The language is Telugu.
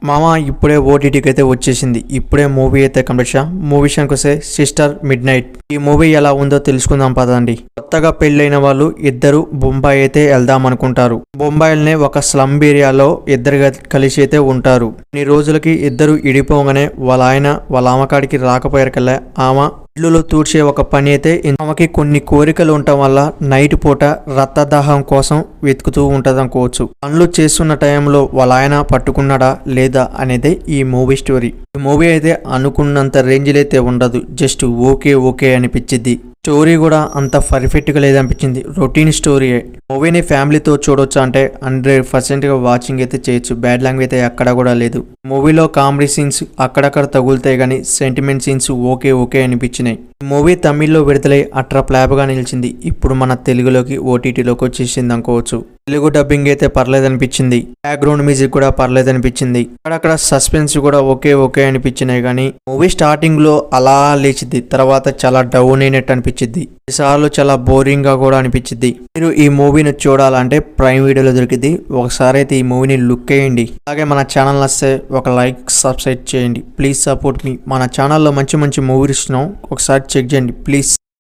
మామ ఇప్పుడే ఓటీటీకి అయితే వచ్చేసింది. ఇప్పుడే మూవీ అయితే కంప్లీట్ చేశా. మూవీ విషయానికి వస్తే సిస్టర్ మిడ్ నైట్. ఈ మూవీ ఎలా ఉందో తెలుసుకుందాం పదండి. కొత్తగా పెళ్ళైన వాళ్ళు ఇద్దరు బొంబాయి అయితే వెళ్దాం అనుకుంటారు. బొంబాయిలోనే ఒక స్లమ్ ఏరియాలో ఇద్దరు కలిసి అయితే ఉంటారు. కొన్ని రోజులకి ఇద్దరు ఇడిపోగానే వాళ్ళ ఆయన వాళ్ళ ఆమెకాడికి రాకపోయారు కల్లా ఆమె ఇల్లులో తూడ్చే ఒక పని అయితే ఆమెకి కొన్ని కోరికలు ఉండటం వల్ల నైట్ పూట రక్తదాహం కోసం వెతుకుతూ ఉంటది అనుకోవచ్చు. పనులు చేస్తున్న టైంలో వాళ్ళ ఆయన పట్టుకున్నాడా లేదా అనేది ఈ మూవీ స్టోరీ. ఈ మూవీ అయితే అనుకున్నంత రేంజ్లో అయితే ఉండదు, జస్ట్ ఓకే అనిపించింది. స్టోరీ కూడా అంత పర్ఫెక్ట్గా లేదనిపించింది, రొటీన్ స్టోరీ. మూవీని ఫ్యామిలీతో చూడొచ్చు అంటే 100% వాచింగ్ అయితే చేయొచ్చు. బ్యాడ్ లాంగ్వేజ్ అయితే ఎక్కడ కూడా లేదు. మూవీలో కామెడీ సీన్స్ అక్కడక్కడ తగులుతాయి కానీ సెంటిమెంట్ సీన్స్ ఓకే అనిపించినాయి. మూవీ తమిళ్లో విడుదలై అట్రాప్లాప్గా నిలిచింది. ఇప్పుడు మన తెలుగులోకి ఓటీటీలోకి వచ్చేసింది అనుకోవచ్చు. తెలుగు డబ్బింగ్ అయితే పర్లేదు అనిపించింది. బ్యాక్గ్రౌండ్ మ్యూజిక్ కూడా పర్లేదు అనిపించింది. అక్కడక్కడ సస్పెన్స్ కూడా ఓకే అనిపించినాయి. కానీ మూవీ స్టార్టింగ్ లో అలా లేచింది, తర్వాత చాలా డౌన్ అయినట్టు అనిపించింది. ఈసార్లు చాలా బోరింగ్ గా కూడా అనిపించింది. మీరు ఈ మూవీని చూడాలంటే ప్రైమ్ వీడియోలో దొరికింది. ఒకసారి అయితే ఈ మూవీని లుక్ వేయండి. అలాగే మన ఛానల్ వస్తే ఒక లైక్ సబ్స్క్రైబ్ చేయండి. ప్లీజ్ సపోర్ట్ మీ. మన ఛానల్లో మంచి మూవీస్ ఇస్తున్నాం, ఒకసారి చెక్ చేయండి ప్లీజ్.